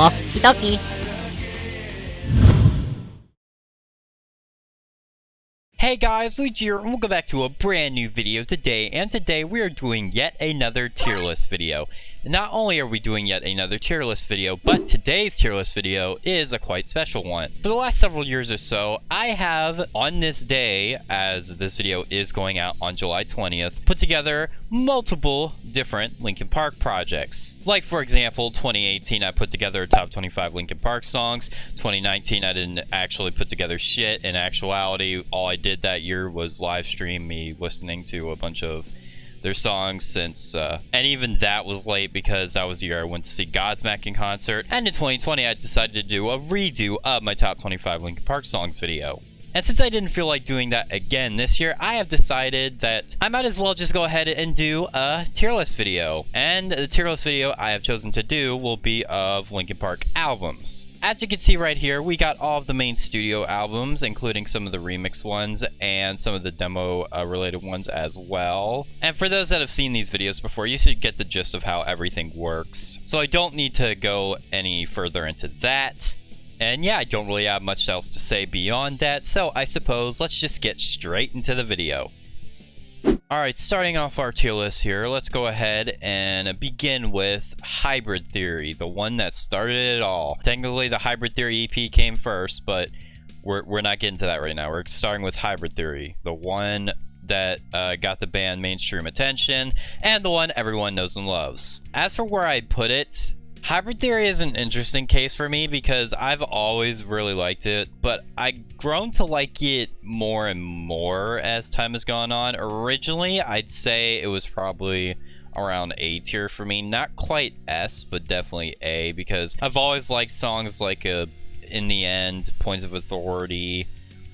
Hitoki. Hey guys, Luigi here, and we'll go back to a brand new video today, and today we are doing yet another tier list video. Not only are we doing yet another tier list video, but today's tier list video is a quite special one. For the last several years or so, I have, on this day, as this video is going out on July 20th, put together multiple different Linkin Park projects. Like, for example, 2018 I put together a top 25 Linkin Park songs. 2019 I didn't actually put together shit. In actuality, all I did that year was live stream me listening to a bunch of their songs since and even that was late because that was the year I went to see Godsmack in concert. And in 2020 I decided to do a redo of my top 25 Linkin Park songs video. And since I didn't feel like doing that again this year, I have decided that I might as well just go ahead and do a tier list video. And the tier list video I have chosen to do will be of Linkin Park albums. As you can see right here, we got all of the main studio albums, including some of the remix ones and some of the demo related ones as well. And for those that have seen these videos before, you should get the gist of how everything works. So I don't need to go any further into that. And yeah, I don't really have much else to say beyond that, so I suppose let's just get straight into the video. Alright, starting off our tier list here, let's go ahead and begin with Hybrid Theory, the one that started it all. Technically, the Hybrid Theory EP came first, but we're not getting to that right now. We're starting with Hybrid Theory, the one that got the band mainstream attention, and the one everyone knows and loves. As for where I put it, Hybrid Theory is an interesting case for me because I've always really liked it, but I've grown to like it more and more as time has gone on. Originally, I'd say it was probably around A tier for me. Not quite S, but definitely A, because I've always liked songs like In the End, Points of Authority,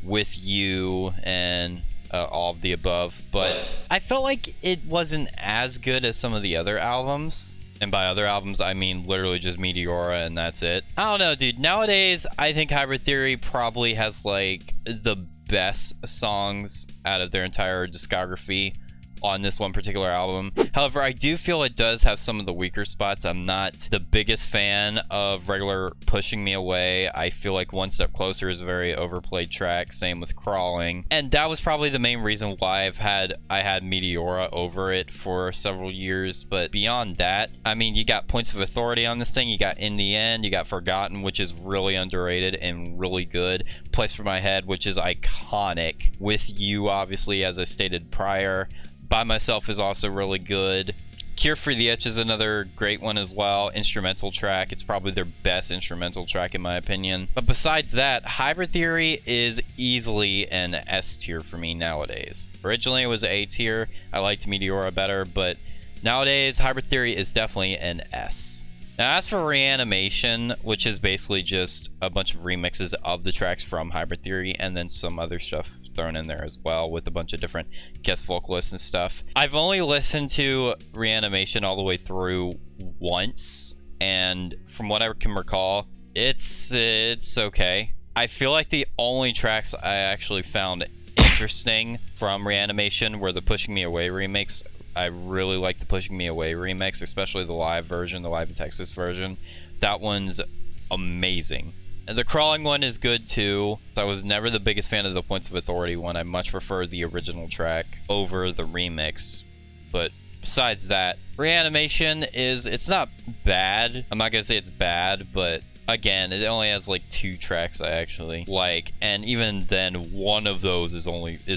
With You, and all of the above. But I felt like it wasn't as good as some of the other albums. And by other albums, I mean literally just Meteora and that's it. I don't know, dude. Nowadays, I think Hybrid Theory probably has, like, the best songs out of their entire discography on this one particular album. However, I do feel it does have some of the weaker spots. I'm not the biggest fan of regular Pushing Me Away. I feel like One Step Closer is a very overplayed track. Same with Crawling. And that was probably the main reason why I had Meteora over it for several years. But beyond that, I mean, you got Points of Authority on this thing. You got In the End. You got Forgotten, which is really underrated and really good. Place for My Head, which is iconic. With You, obviously, as I stated prior. By Myself is also really good. Cure for the Itch is another great one as well. Instrumental track. It's probably their best instrumental track in my opinion. But besides that, Hybrid Theory is easily an S tier for me nowadays. Originally it was A tier. I liked Meteora better, but nowadays Hybrid Theory is definitely an S. Now as for Reanimation, which is basically just a bunch of remixes of the tracks from Hybrid Theory and then some other stuff thrown in there as well with a bunch of different guest vocalists and stuff. I've only listened to Reanimation all the way through once, and from what I can recall, it's okay. I feel like the only tracks I actually found interesting from Reanimation were the Pushing Me Away remix. I really like the Pushing Me Away remix, especially the live version, the live in Texas version. That one's amazing. The Crawling one is good too. I was never the biggest fan of the Points of Authority one. I much prefer the original track over the remix. But besides that, Reanimation it's not bad. I'm not gonna say it's bad, but again, it only has like 2 tracks I actually like, and even then, one of those is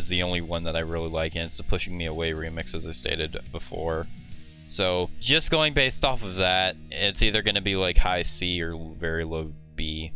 the only one that I really like, and it's the Pushing Me Away remix, as I stated before. So just going based off of that, it's either gonna be like high C or very low B.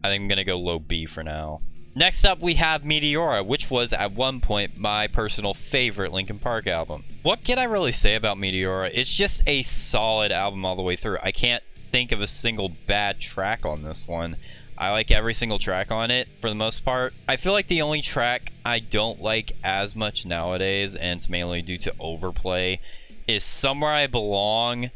I think I'm gonna go low B for now. Next up, we have Meteora, which was at one point my personal favorite Linkin Park album. What can I really say about Meteora? It's just a solid album all the way through. I can't think of a single bad track on this one. I like every single track on it for the most part. I feel like the only track I don't like as much nowadays, and it's mainly due to overplay, is Somewhere I Belong,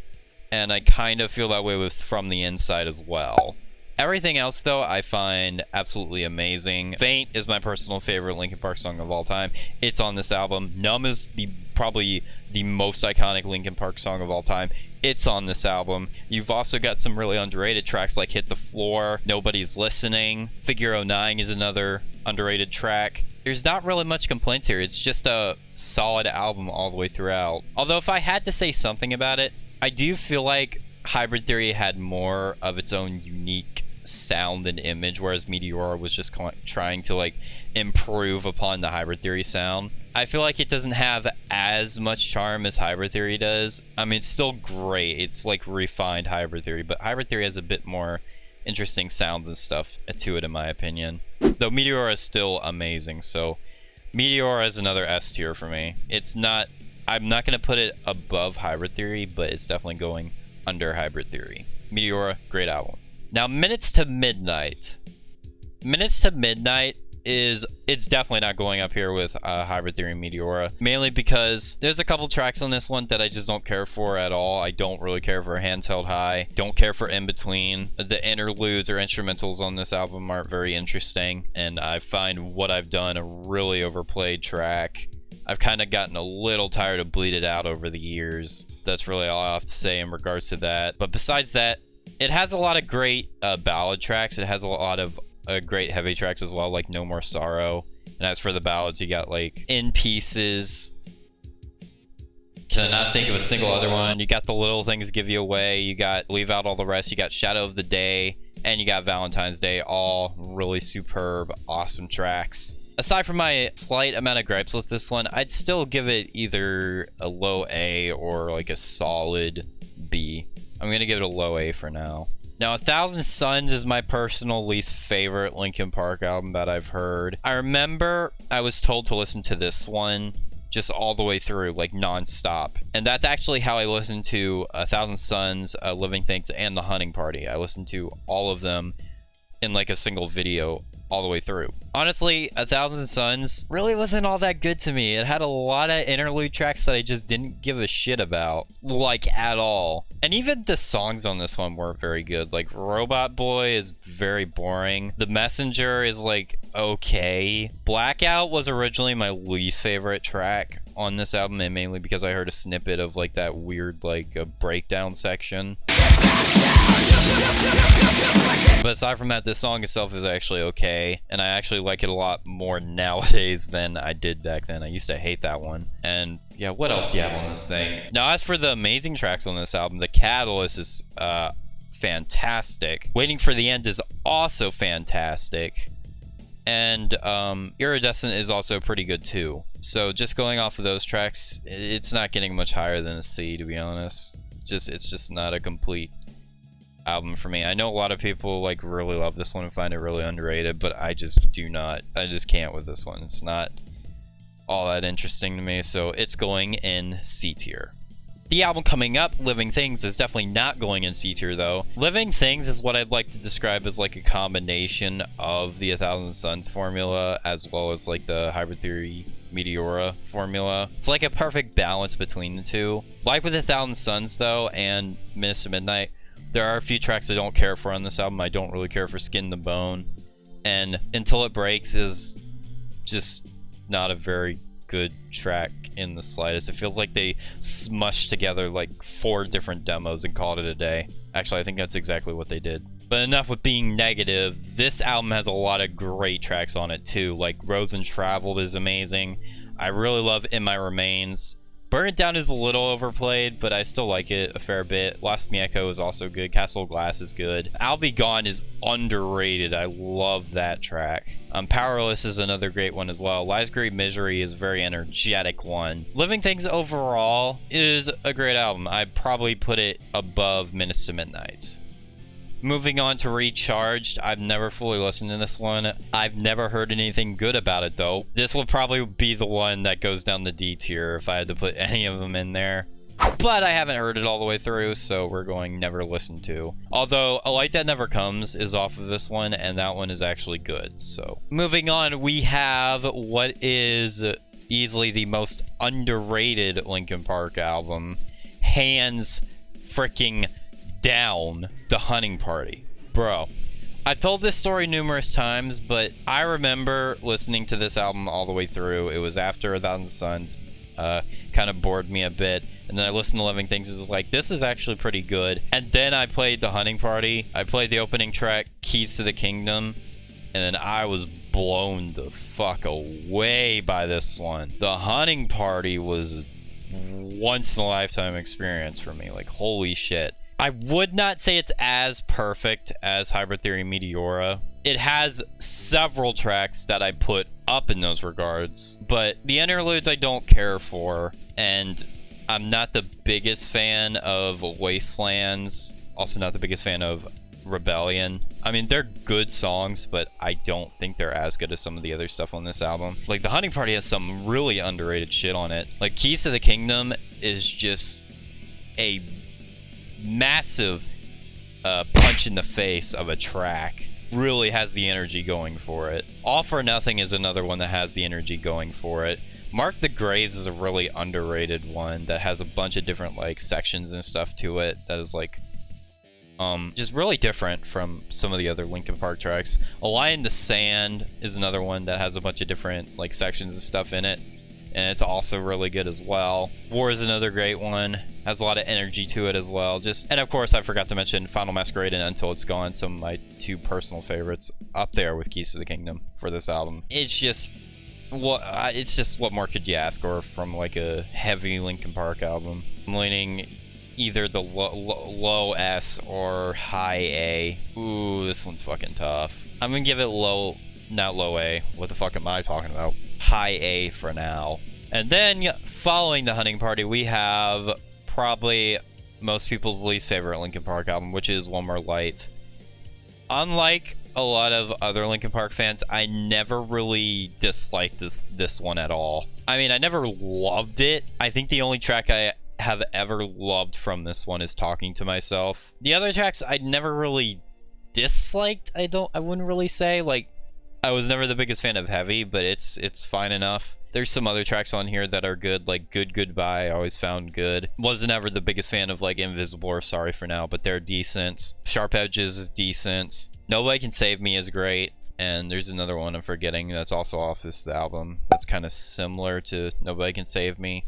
and I kind of feel that way with From the Inside as well. Everything else, though, I find absolutely amazing. Faint is my personal favorite Linkin Park song of all time. It's on this album. Numb is the probably the most iconic Linkin Park song of all time. It's on this album. You've also got some really underrated tracks like Hit the Floor, Nobody's Listening, Figure 09 is another underrated track. There's not really much complaints here. It's just a solid album all the way throughout. Although if I had to say something about it, I do feel like Hybrid Theory had more of its own unique sound and image, whereas Meteora was just trying to like improve upon the Hybrid Theory sound. I feel like it doesn't have as much charm as Hybrid Theory does. I mean, it's still great. It's like refined Hybrid Theory, but Hybrid Theory has a bit more interesting sounds and stuff to it, in my opinion. Though Meteora is still amazing, so Meteora is another S tier for me. It's not, I'm not going to put it above Hybrid Theory, but it's definitely going under Hybrid Theory. Meteora, great album. Now, Minutes to Midnight. Minutes to Midnight it's definitely not going up here with Hybrid Theory and Meteora, mainly because there's a couple tracks on this one that I just don't care for at all. I don't really care for Hands Held High, don't care for In Between. The interludes or instrumentals on this album aren't very interesting, and I find What I've Done a really overplayed track. I've kind of gotten a little tired of Bleed It Out over the years. That's really all I have to say in regards to that. But besides that, it has a lot of great ballad tracks. It has a lot of great heavy tracks as well, like No More Sorrow. And as for the ballads, you got like In Pieces. Can I not think of a single other one? You got The Little Things Give You Away. You got Leave Out All the Rest. You got Shadow of the Day. And you got Valentine's Day. All really superb, awesome tracks. Aside from my slight amount of gripes with this one, I'd still give it either a low A or like a solid B. I'm going to give it a low A for now. Now, 1,000 Suns is my personal least favorite Linkin Park album that I've heard. I remember I was told to listen to this one just all the way through, like non-stop. And that's actually how I listened to 1,000 Suns, Living Things, and The Hunting Party. I listened to all of them in like a single video all the way through. Honestly, 1,000 Suns really wasn't all that good to me. It had a lot of interlude tracks that I just didn't give a shit about, like at all. And even the songs on this one weren't very good. Like Robot Boy is very boring. The Messenger is like okay. Blackout was originally my least favorite track on this album, and mainly because I heard a snippet of like that weird like a breakdown section. But aside from that, the song itself is actually okay, and I actually like it a lot more nowadays than I did back then. I used to hate that one. And yeah, what else do you have on this thing? Now, as for the amazing tracks on this album, The Catalyst is fantastic. Waiting for the End is also fantastic. And Iridescent is also pretty good too. So just going off of those tracks, it's not getting much higher than a C, to be honest. It's just not a complete album for me. I know a lot of people like really love this one and find it really underrated, but I just do not. I just can't with this one. It's not all that interesting to me, so it's going in C tier. The album coming up, Living Things, is definitely not going in C tier though. Living Things is what I'd like to describe as like a combination of the 1,000 Suns formula as well as like the Hybrid Theory Meteora formula. It's like a perfect balance between the two. Like with 1,000 Suns though and Minutes to Midnight, there are a few tracks I don't care for on this album. I don't really care for Skin the Bone, and Until It Breaks is just not a very good track in the slightest. It feels like they smushed together like 4 different demos and called it a day. Actually, I think that's exactly what they did. But enough with being negative. This album has a lot of great tracks on it too. Like Rose and Traveled is amazing. I really love In My Remains. Burn It Down is a little overplayed, but I still like it a fair bit. Lost in the Echo is also good. Castle Glass is good. I'll Be Gone is underrated. I love that track. Powerless is another great one as well. Lies Great Misery is a very energetic one. Living Things overall is a great album. I'd probably put it above Minutes to Midnight. Moving on to Recharged, I've never fully listened to this one. I've never heard anything good about it though. This will probably be the one that goes down the D tier if I had to put any of them in there. But I haven't heard it all the way through, so we're going never listen to. Although A Light That Never Comes is off of this one, and that one is actually good. So moving on, we have what is easily the most underrated Linkin Park album, hands freaking down, The Hunting Party. Bro, I've told this story numerous times, but I remember listening to this album all the way through. It was after 1,000 Suns. kind of bored me a bit. And then I listened to Living Things and was like, this is actually pretty good. And then I played The Hunting Party. I played the opening track, Keys to the Kingdom. And then I was blown the fuck away by this one. The Hunting Party was a once-in-a-lifetime experience for me. Like, holy shit. I would not say it's as perfect as Hybrid Theory Meteora. It has several tracks that I put up in those regards, but the interludes I don't care for, and I'm not the biggest fan of Wastelands, also not the biggest fan of Rebellion. I mean, they're good songs, but I don't think they're as good as some of the other stuff on this album. Like, The Hunting Party has some really underrated shit on it. Like, Keys to the Kingdom is just a massive punch in the face of a track. Really has the energy going for it. All for Nothing is another one that has the energy going for it. Mark the Graves is a really underrated one that has a bunch of different like sections and stuff to it that is like just really different from some of the other Linkin Park tracks. A Lie in the Sand is another one that has a bunch of different like sections and stuff in it, and it's also really good as well. War is another great one, has a lot of energy to it as well. And of course I forgot to mention Final Masquerade and Until It's Gone, some of my two personal favorites, up there with Keys to the Kingdom for this album. It's just what more could you ask for from like a heavy Linkin Park album? I'm leaning either the low S or high A. Ooh, this one's fucking tough. I'm gonna give it not low A. What the fuck am I talking about? High A for now. And then following The Hunting Party, we have probably most people's least favorite Linkin Park album, which is One More Light. Unlike a lot of other Linkin Park fans, I never really disliked this one at all. I mean, I never loved it. I think the only track I have ever loved from this one is Talking to Myself. The other tracks I never really disliked. I wouldn't really say. Like, I was never the biggest fan of Heavy, but it's fine enough. There's some other tracks on here that are good, like Good Goodbye, I always found good. Wasn't ever the biggest fan of like Invisible or Sorry for Now, but they're decent. Sharp Edges is decent. Nobody Can Save Me is great. And there's another one I'm forgetting that's also off this album that's kind of similar to Nobody Can Save Me,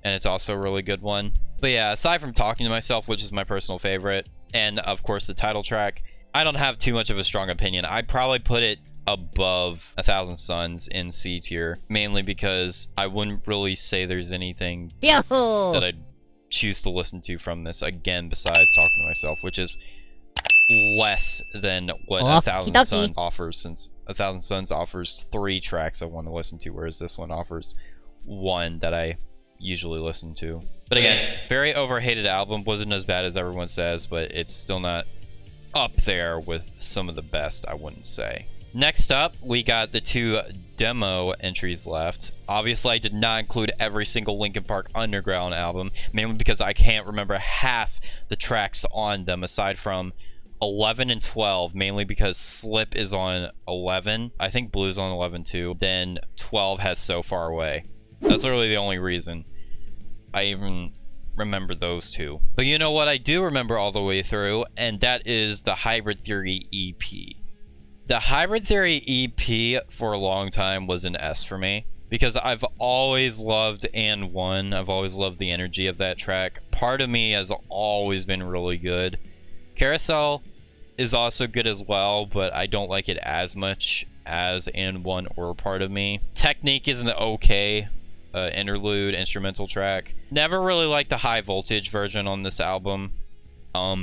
and it's also a really good one. But yeah, aside from Talking to Myself, which is my personal favorite, and of course the title track, I don't have too much of a strong opinion. I'd probably put it above 1,000 Suns in C tier, mainly because I wouldn't really say there's anything that I'd choose to listen to from this again besides Talking to Myself, which is less than what 1,000 Suns offers, since 1,000 Suns offers 3 tracks I want to listen to, whereas this one offers 1 that I usually listen to. But again, very overhated album. Wasn't as bad as everyone says, but it's still not up there with some of the best, I wouldn't say. Next up, we got the 2 demo entries left. Obviously, I did not include every single Linkin Park Underground album, mainly because I can't remember half the tracks on them aside from 11 and 12, mainly because Slip is on 11. I think Blue's on 11 too. Then 12 has So Far Away. That's literally the only reason I even remember those 2. But you know what I do remember all the way through, and that is the Hybrid Theory EP. The Hybrid Theory EP for a long time was an S for me, because I've always loved And One. I've always loved the energy of that track. Part of Me has always been really good. Carousel is also good as well, but I don't like it as much as And One or Part of Me. Technique is an okay interlude instrumental track. Never really liked the High Voltage version on this album.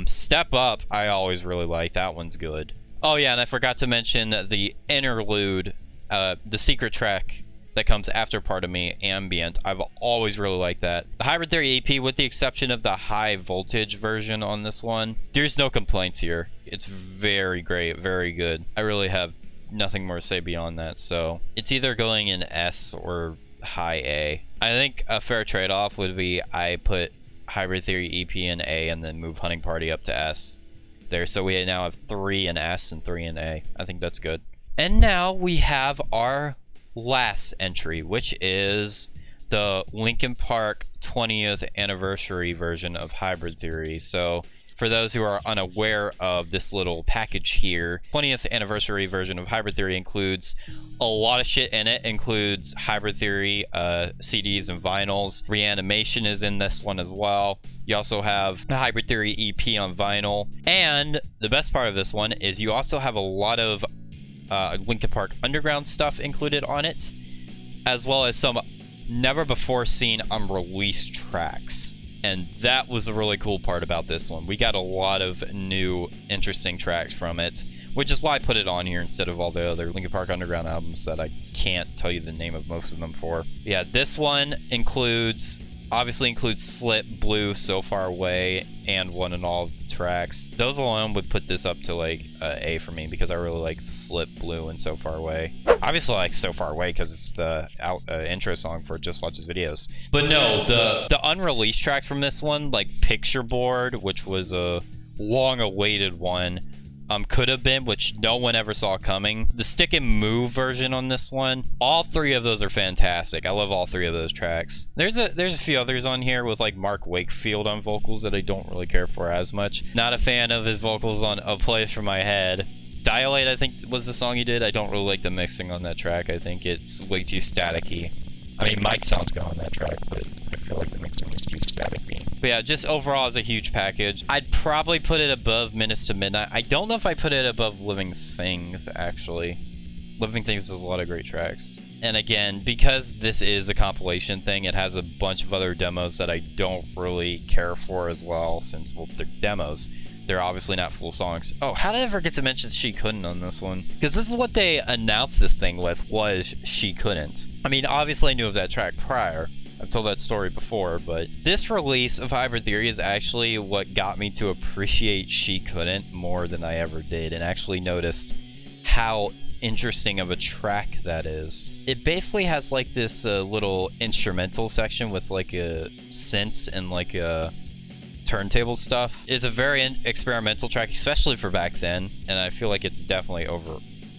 Step Up I always really like. That one's good. Oh yeah, and I forgot to mention the interlude, the secret track that comes after Part of Me, Ambient. I've always really liked that. The Hybrid Theory EP, with the exception of the High Voltage version on this one, there's no complaints here. It's very great, very good. I really have nothing more to say beyond that, so it's either going in S or high A. I think a fair trade-off would be I put Hybrid Theory EP in A and then move Hunting Party up to S there, so we now have 3 in S and 3 in A. I think that's good. And now we have our last entry, which is the Linkin Park 20th anniversary version of Hybrid Theory. So For those who are unaware of this little package here, 20th anniversary version of Hybrid Theory includes a lot of shit in it. Includes Hybrid Theory CDs and vinyls. Reanimation is in this one as well. You also have the Hybrid Theory EP on vinyl. And the best part of this one is you also have a lot of Linkin Park Underground stuff included on it, as well as some never before seen unreleased tracks. And that was a really cool part about this one. We got a lot of new interesting tracks from it, which is why I put it on here instead of all the other Linkin Park Underground albums that I can't tell you the name of most of them for. Yeah, this one obviously includes Slip, Blue, So Far Away, and One and All of the tracks. Those alone would put this up to like A for me, because I really like Slip, Blue, and So Far Away. Obviously I like So Far Away because it's the intro song for Just Watch's videos. But no, the unreleased track from this one, like Picture Board, which was a long-awaited one, could have been, which no one ever saw coming. The Stick and Move version on this one, all three of those are fantastic. I love all three of those tracks. There's a few others on here with like Mark Wakefield on vocals that I don't really care for as much. Not a fan of his vocals on A Place for My Head. Dilate, I think, was the song he did. I don't really like the mixing on that track. I think it's way too staticky. I mean, Mike sounds good on that track, but I feel like the mixing is too staticky. But yeah, just overall as a huge package. I'd probably put it above Minutes to Midnight. I don't know if I put it above Living Things, actually. Living Things has a lot of great tracks. And again, because this is a compilation thing, it has a bunch of other demos that I don't really care for as well, since, well, they're demos. They're obviously not full songs. Oh, how did I forget to mention She Couldn't on this one? Because this is what they announced this thing with, was She Couldn't. I mean, obviously I knew of that track prior. I've told that story before, but this release of Hybrid Theory is actually what got me to appreciate She Couldn't more than I ever did, and actually noticed how interesting of a track that is. It basically has like this little instrumental section with like a synths and like a turntable stuff. It's a very experimental track, especially for back then, and I feel like it's definitely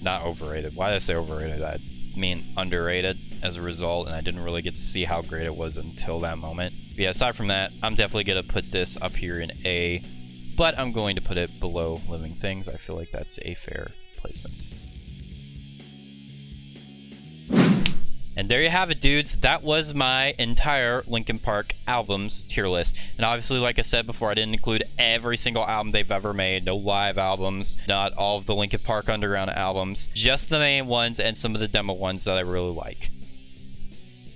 not overrated. Why did I say overrated? I mean underrated as a result, and I didn't really get to see how great it was until that moment. But yeah, aside from that, I'm definitely gonna put this up here in A, but I'm going to put it below Living Things. I feel like that's a fair placement. And there you have it, dudes. That was my entire Linkin Park albums tier list. And obviously, like I said before, I didn't include every single album they've ever made. No live albums, not all of the Linkin Park Underground albums. Just the main ones and some of the demo ones that I really like.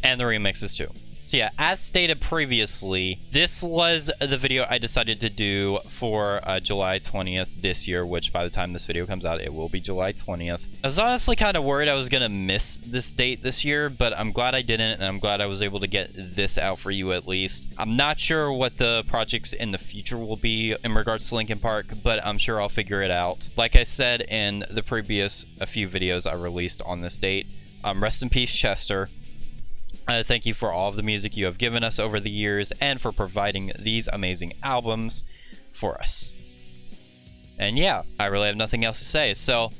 And the remixes too. So yeah, as stated previously, this was the video I decided to do for July 20th this year, which by the time this video comes out, it will be July 20th. I was honestly kind of worried I was going to miss this date this year, but I'm glad I didn't, and I'm glad I was able to get this out for you at least. I'm not sure what the projects in the future will be in regards to Linkin Park, but I'm sure I'll figure it out. Like I said in the previous few videos I released on this date, rest in peace, Chester. Thank you for all of the music you have given us over the years and for providing these amazing albums for us. And yeah, I really have nothing else to say, so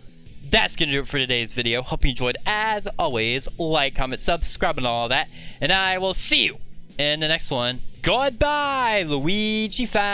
that's gonna do it for today's video. Hope you enjoyed. As always, like, comment, subscribe, and all that, and I will see you in the next one. Goodbye, Luigi fan!